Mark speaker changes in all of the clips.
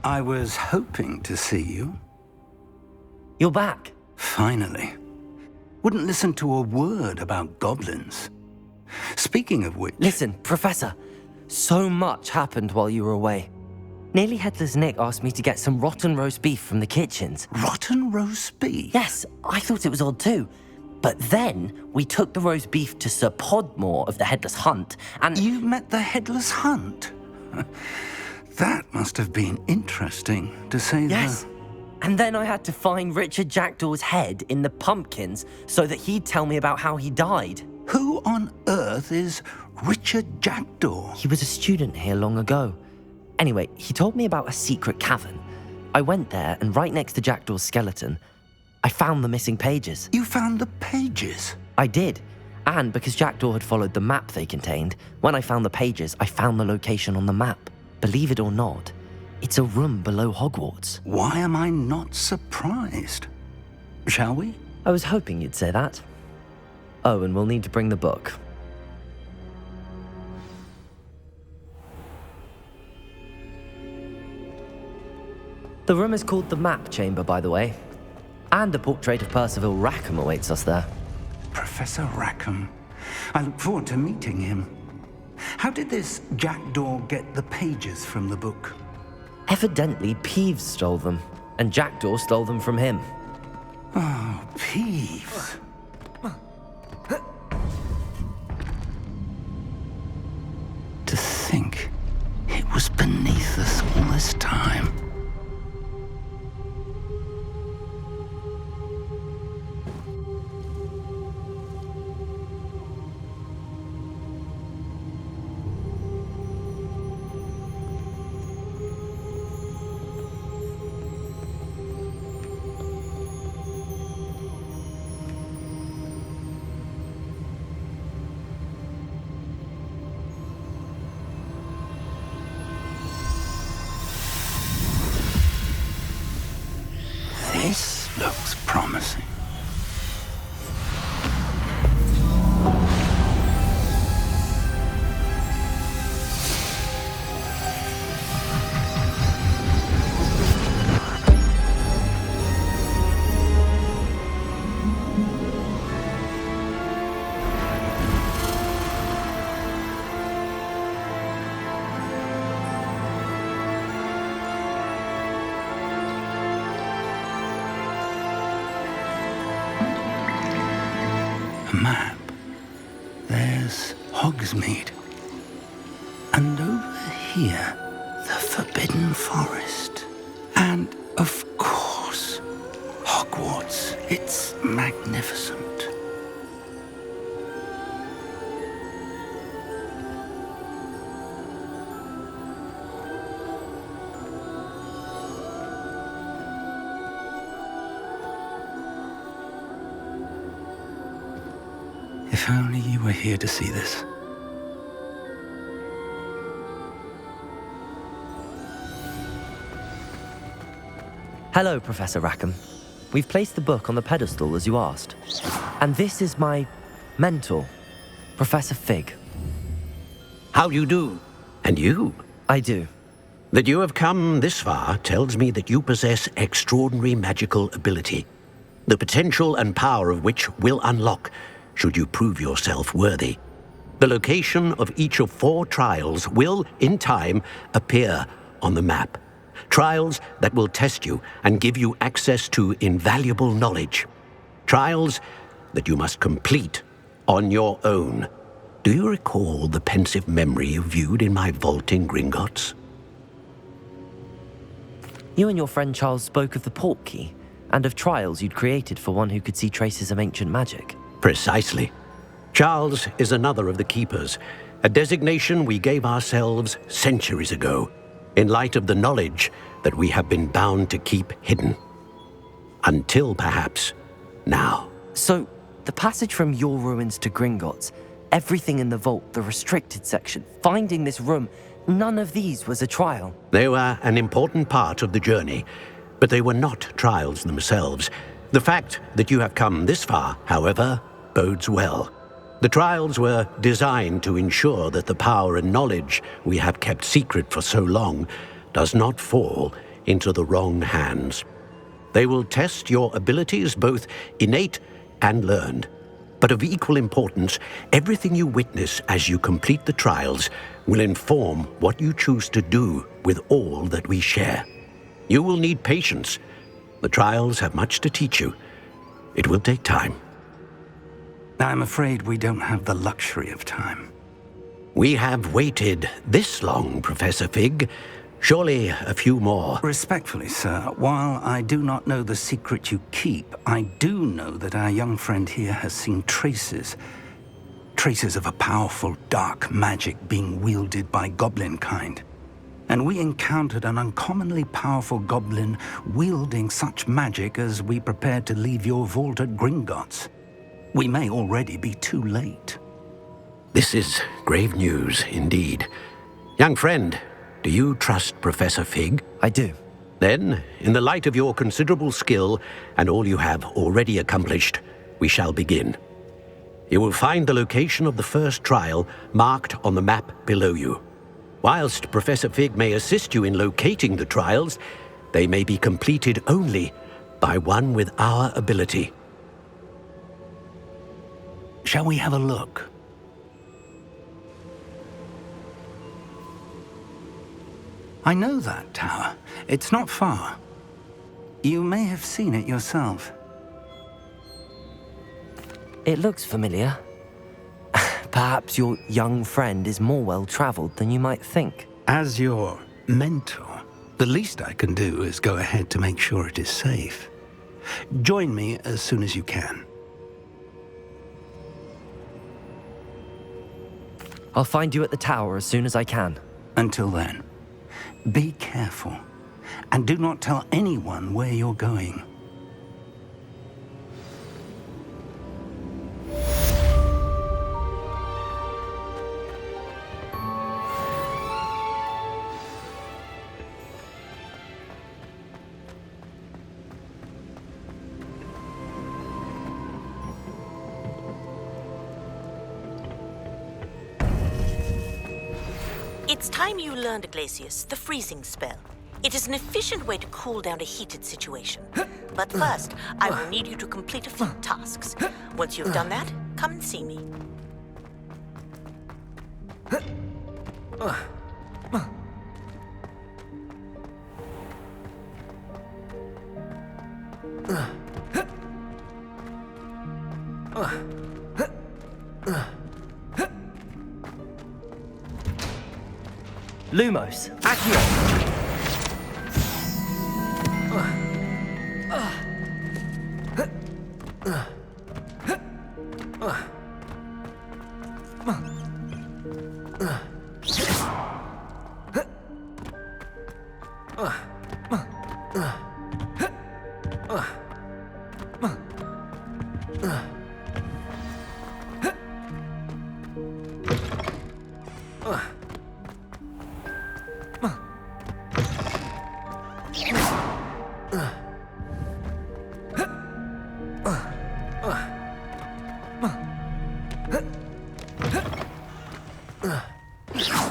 Speaker 1: I was hoping to see you.
Speaker 2: You're back.
Speaker 1: Finally. Wouldn't listen to a word about goblins. Speaking of which...
Speaker 2: Listen, Professor. So much happened while you were away. Nearly Headless Nick asked me to get some rotten roast beef from the kitchens.
Speaker 1: Rotten roast beef?
Speaker 2: Yes, I thought it was odd too. But then we took the roast beef to Sir Podmore of the Headless Hunt, and...
Speaker 1: You met the Headless Hunt? That must have been interesting, to say the...
Speaker 2: Yes. And then I had to find Richard Jackdaw's head in the pumpkins so that he'd tell me about how he died.
Speaker 1: Who on earth is Richard Jackdaw?
Speaker 2: He was a student here long ago. Anyway, he told me about a secret cavern. I went there, and right next to Jackdaw's skeleton, I found the missing pages.
Speaker 1: You found the pages?
Speaker 2: I did. And because Jackdaw had followed the map they contained, when I found the pages, I found the location on the map. Believe it or not, it's a room below Hogwarts.
Speaker 1: Why am I not surprised? Shall we?
Speaker 2: I was hoping you'd say that. Oh, and we'll need to bring the book. The room is called the Map Chamber, by the way. And a portrait of Percival Rackham awaits us there.
Speaker 1: Professor Rackham. I look forward to meeting him. How did this Jackdaw get the pages from the book?
Speaker 2: Evidently, Peeves stole them, and Jackdaw stole them from him.
Speaker 1: Oh, Peeves. To think it was beneath us all this time. This looks promising. Map. There's Hogsmeade. And over here, the Forbidden Forest. And, of course, Hogwarts. It's magnificent. If only you were here to see this.
Speaker 2: Hello, Professor Rackham. We've placed the book on the pedestal as you asked. And this is my mentor, Professor Fig.
Speaker 3: How you do? And you?
Speaker 2: I do.
Speaker 3: That you have come this far tells me that you possess extraordinary magical ability, the potential and power of which will unlock should you prove yourself worthy. The location of each of 4 trials will, in time, appear on the map. Trials that will test you and give you access to invaluable knowledge. Trials that you must complete on your own. Do you recall the pensive memory you viewed in my vault in Gringotts?
Speaker 2: You and your friend Charles spoke of the Portkey and of trials you'd created for one who could see traces of ancient magic.
Speaker 3: Precisely. Charles is another of the Keepers, a designation we gave ourselves centuries ago, in light of the knowledge that we have been bound to keep hidden. Until, perhaps, now.
Speaker 2: So, the passage from your ruins to Gringotts, everything in the vault, the restricted section, finding this room, none of these was a trial.
Speaker 3: They were an important part of the journey, but they were not trials themselves. The fact that you have come this far, however, bodes well. The trials were designed to ensure that the power and knowledge we have kept secret for so long does not fall into the wrong hands. They will test your abilities, both innate and learned. But of equal importance, everything you witness as you complete the trials will inform what you choose to do with all that we share. You will need patience. The trials have much to teach you. It will take time.
Speaker 1: I'm afraid we don't have the luxury of time.
Speaker 3: We have waited this long, Professor Fig. Surely a few more.
Speaker 1: Respectfully, sir, while I do not know the secret you keep, I do know that our young friend here has seen traces of a powerful dark magic being wielded by goblin kind. And we encountered an uncommonly powerful goblin wielding such magic as we prepared to leave your vault at Gringotts. We may already be too late.
Speaker 3: This is grave news indeed. Young friend, do you trust Professor Fig?
Speaker 2: I do.
Speaker 3: Then, in the light of your considerable skill and all you have already accomplished, we shall begin. You will find the location of the first trial marked on the map below you. Whilst Professor Fig may assist you in locating the trials, they may be completed only by one with our ability.
Speaker 1: Shall we have a look? I know that tower. It's not far. You may have seen it yourself.
Speaker 2: It looks familiar. Perhaps your young friend is more well-traveled than you might think.
Speaker 1: As your mentor, the least I can do is go ahead to make sure it is safe. Join me as soon as you can.
Speaker 2: I'll find you at the tower as soon as I can.
Speaker 1: Until then, be careful, and do not tell anyone where you're going.
Speaker 4: It's time you learned, Glacius, the freezing spell. It is an efficient way to cool down a heated situation. But first, I will need you to complete a few tasks. Once you've done that, come and see me.
Speaker 2: Lumos, Accio!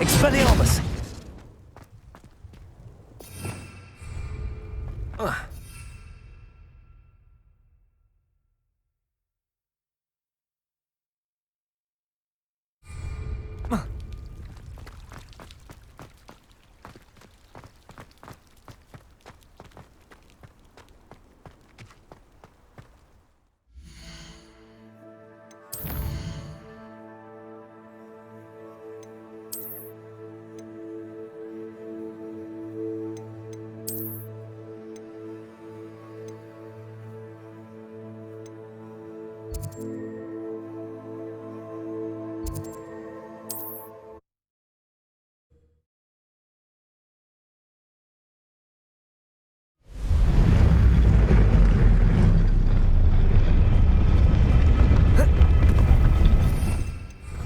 Speaker 2: Expelliarmus!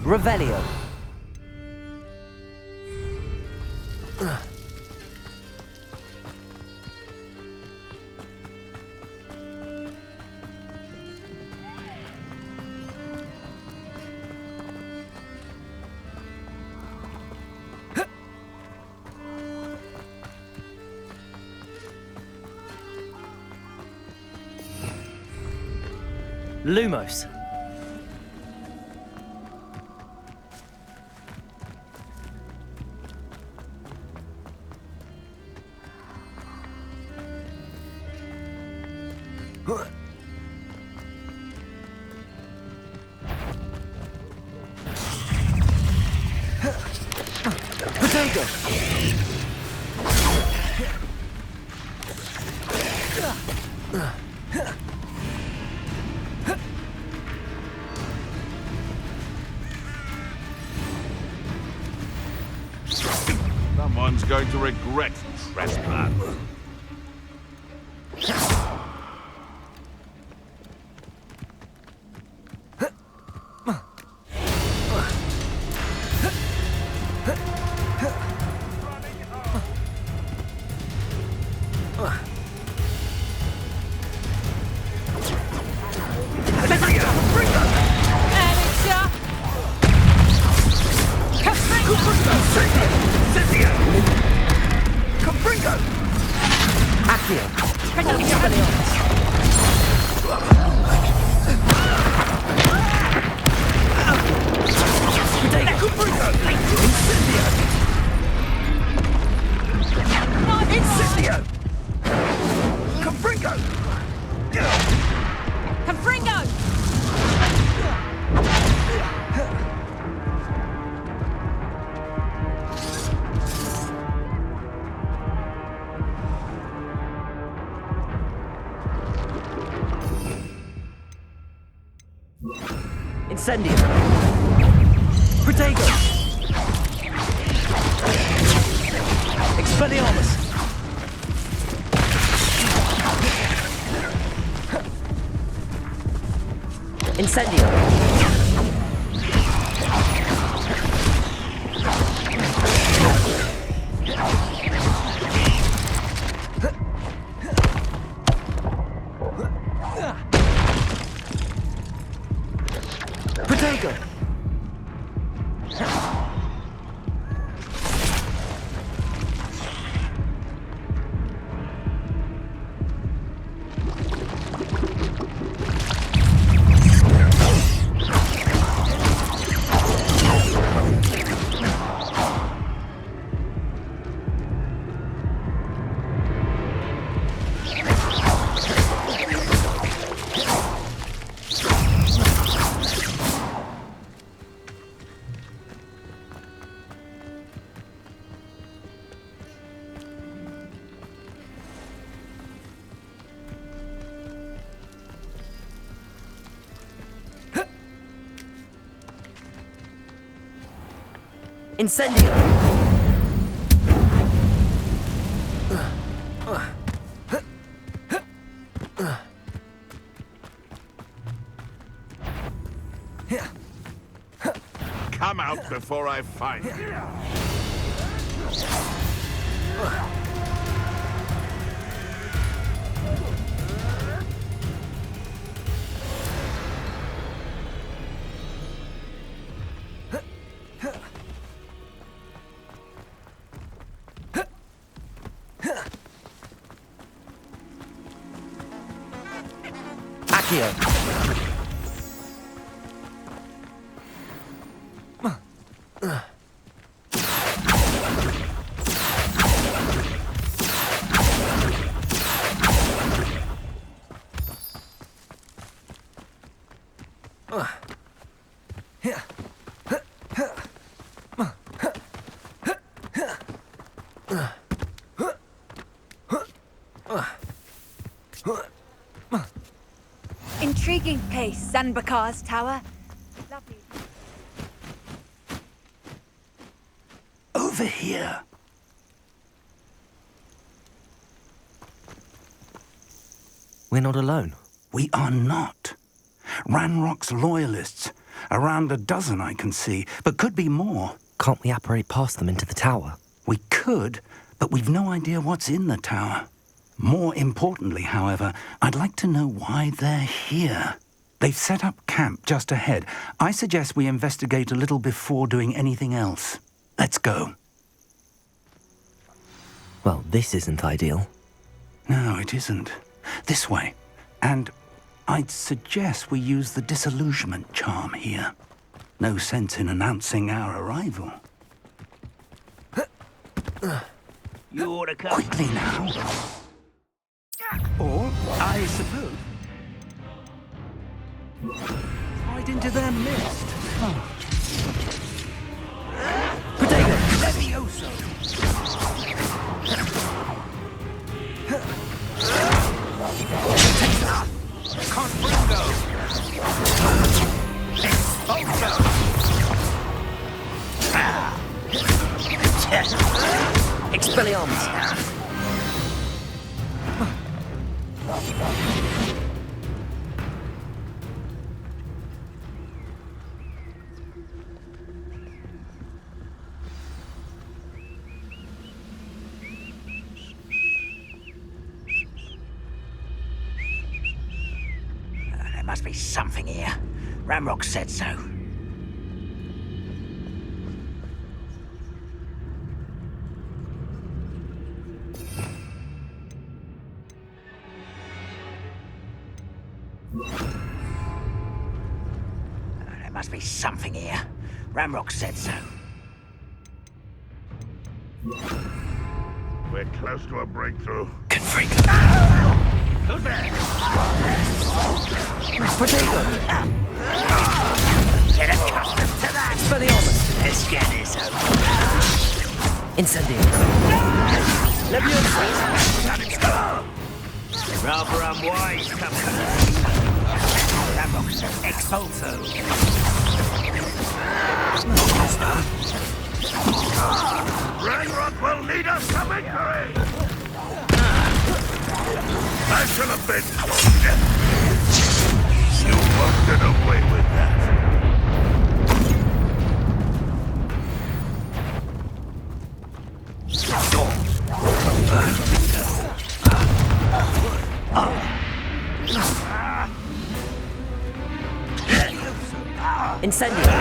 Speaker 2: Revelio. Lumos.
Speaker 5: Someone's going to regret trespass.
Speaker 2: Incendio. Protego. Expelliarmus. Incendio. Protego. Incendio!
Speaker 5: Come out before I find you.
Speaker 2: Accio.
Speaker 6: Intriguing place, Zanbakar's tower. Lovely.
Speaker 1: Over here.
Speaker 2: We're not alone.
Speaker 1: We are not. Ranrock's loyalists. Around a dozen I can see, but could be more.
Speaker 2: Can't we apparate past them into the tower?
Speaker 1: We could, but we've no idea what's in the tower. More importantly, however, I'd like to know why they're here. They've set up camp just ahead. I suggest we investigate a little before doing anything else. Let's go.
Speaker 2: Well, this isn't ideal.
Speaker 1: No, it isn't. This way. And I'd suggest we use the disillusionment charm here. No sense in announcing our arrival.
Speaker 7: You ought to come.
Speaker 1: Quickly now. Or, I suppose... right into their midst. Oh.
Speaker 2: Potato!
Speaker 1: Levioso! Confringo!
Speaker 2: Expelliarmus!
Speaker 7: There must be something here. Ramrock said so. There must be something here. Ramrock said so.
Speaker 5: We're close to a breakthrough.
Speaker 7: Who's there?
Speaker 2: Potato!
Speaker 7: Get accustomed to that.
Speaker 2: Expelliarmus!
Speaker 7: Let's get this over.
Speaker 2: Incendio!
Speaker 7: Rather unwise, Ramrock said expulso.
Speaker 5: Ranrock will lead us to victory! I should have been told. You won't get away with that.
Speaker 2: Incendio!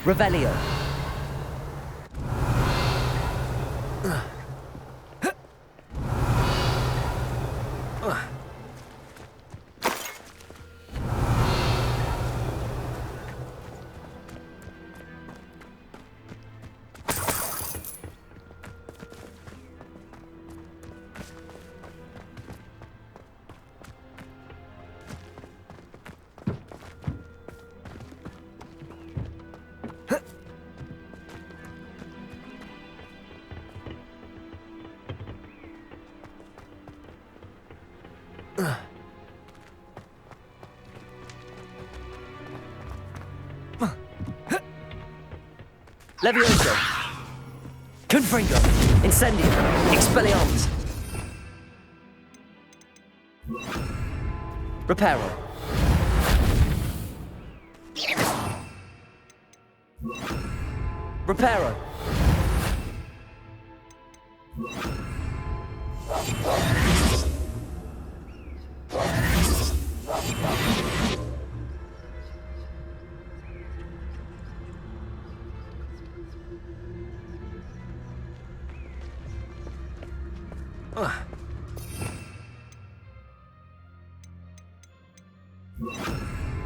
Speaker 2: Revelio! Levioso! Confringo! Incendio! Expelliarmus! Reparo! Reparo!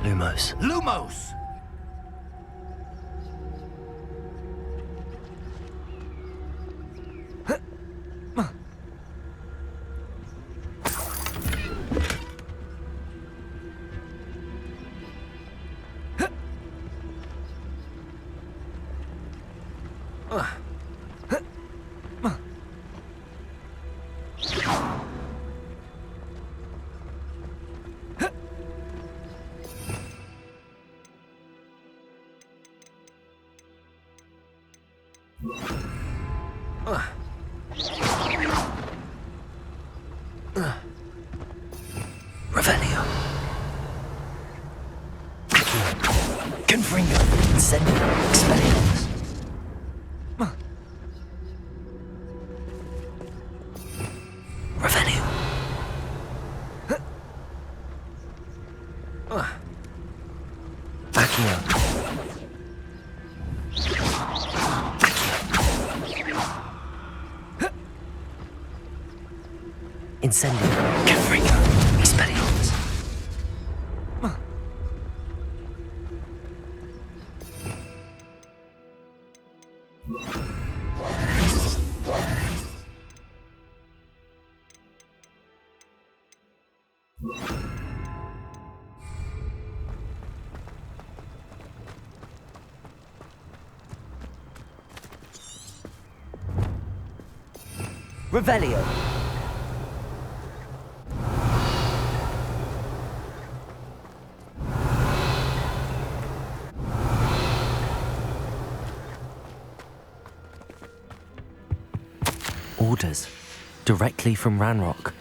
Speaker 2: Lumos.
Speaker 1: Lumos!
Speaker 2: Revelio. Confringo. Incendio. Expelliarmus. Revelio. Accio. Incendio. Confringo. Expelliarmus. Revelio. Orders. Directly from Ranrock.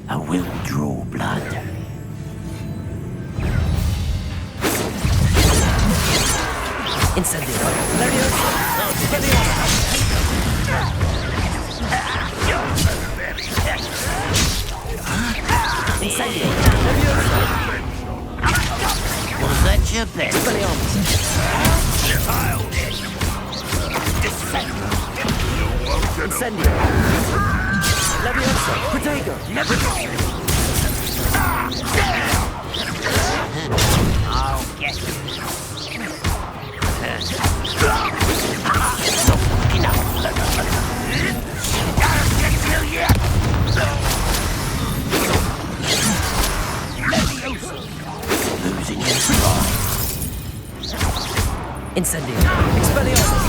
Speaker 7: I will draw blood.
Speaker 2: Incendio. Incendio.
Speaker 7: Was that your best?
Speaker 2: Expelliarmus. Incendio. Leviosa. Protego.
Speaker 7: I'll get you. Losing your stride.
Speaker 2: Incendio. Expelliarmus.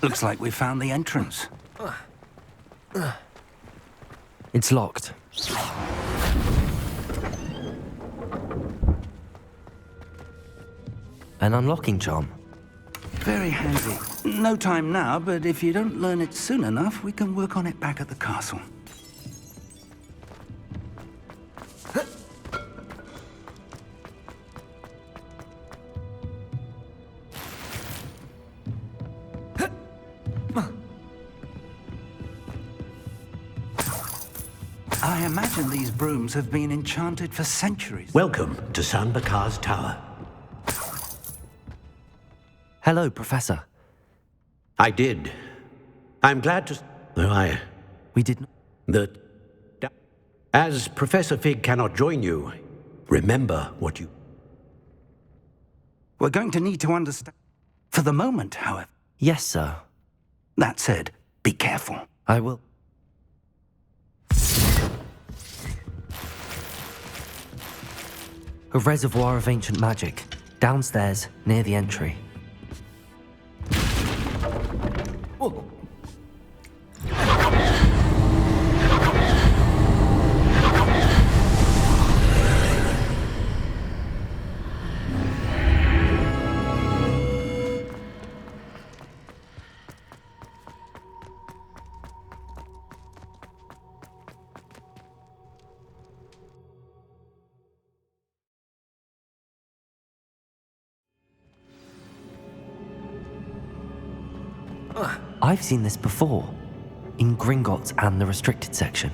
Speaker 1: Looks like we found the entrance.
Speaker 2: It's locked. An unlocking charm.
Speaker 1: Very handy. No time now, but if you don't learn it soon enough, we can work on it back at the castle. I imagine these brooms have been enchanted for centuries.
Speaker 3: Welcome to San Bakar's Tower.
Speaker 2: Hello, Professor.
Speaker 3: I did. I'm glad to... though
Speaker 2: We did not...
Speaker 3: that... As Professor Fig cannot join you, remember what you...
Speaker 1: We're going to need to understand. For the moment, however.
Speaker 2: Yes, sir.
Speaker 1: That said, be careful.
Speaker 2: I will. A reservoir of ancient magic, downstairs, near the entry. I've seen this before, in Gringotts and the restricted section.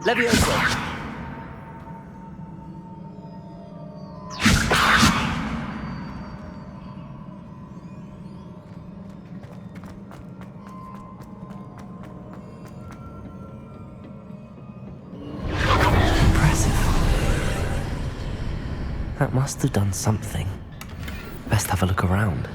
Speaker 2: Leviosa! That must have done something. Best have a look around.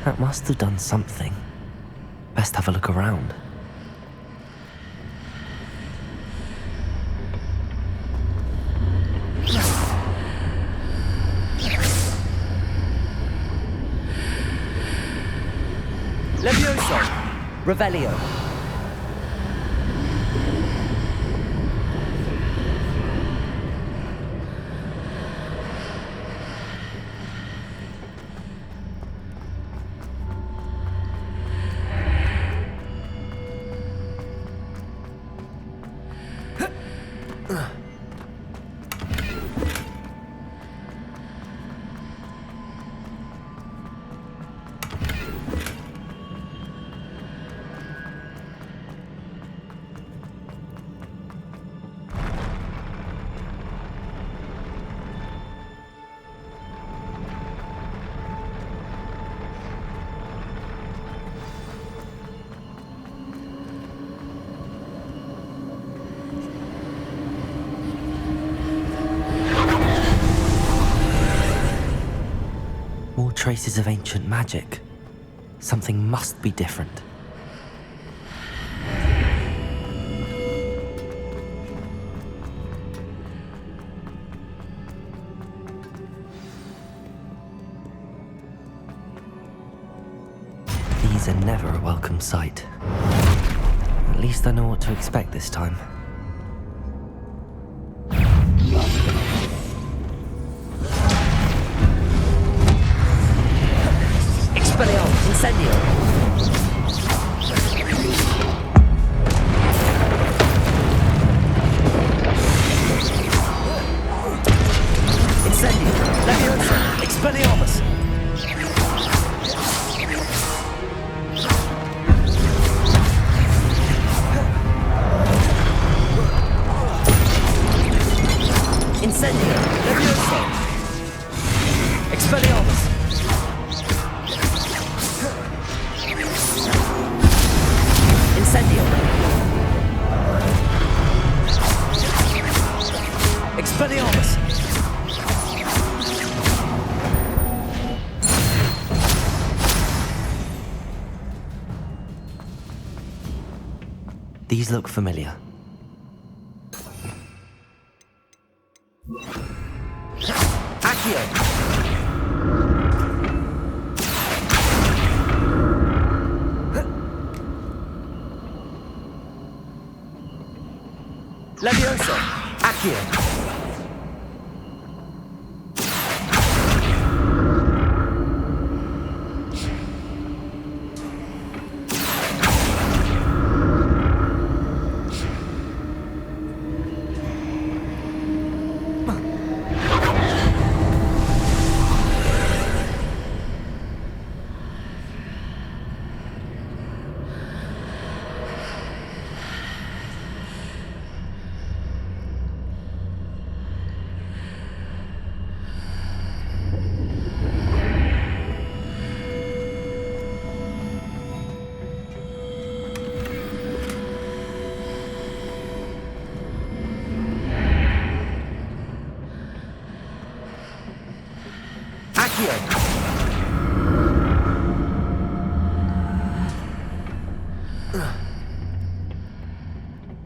Speaker 2: That must have done something. Best have a look around. Revelio. More traces of ancient magic. Something must be different. These are never a welcome sight. At least I know what to expect this time. Expelliarmus, Incendio! Incendio! Leviosa! Expelliarmus! Incendio! Leviosa! Expelliarmus! Incendio! Expelliarmus! These look familiar. Accio! Leviosa! Accio!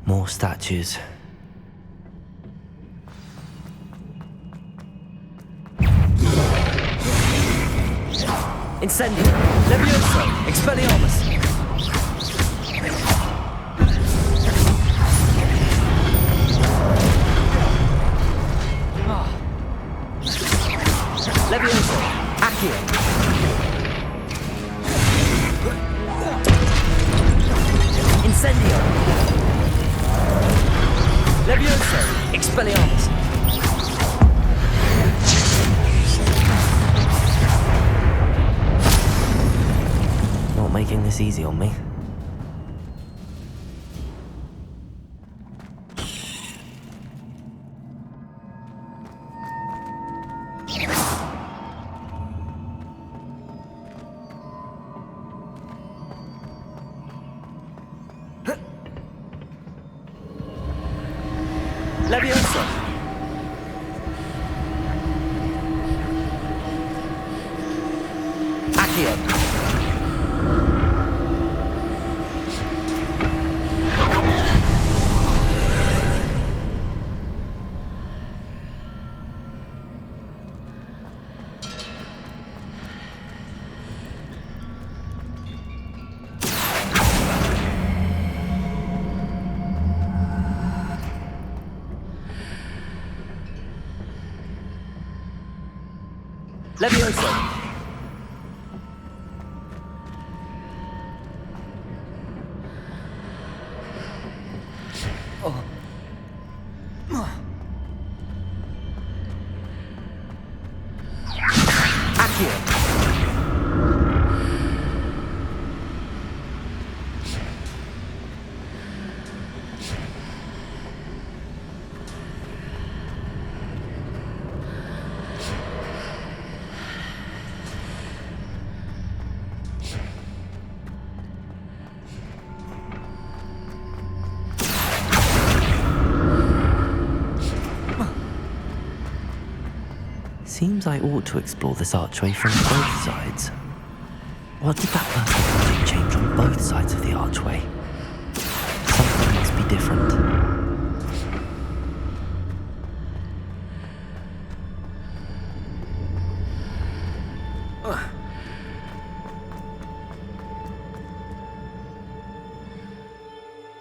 Speaker 2: More statues. Incendio! Leviosa! Expelliarmus! Leviosa! Accio! Incendio! Leviosa! Expelliarmus! Not making this easy on me. Leviosa! Accio! Levioso! Accio! Seems I ought to explore this archway from both sides. What did that purple project change on both sides of the archway? Something must be different.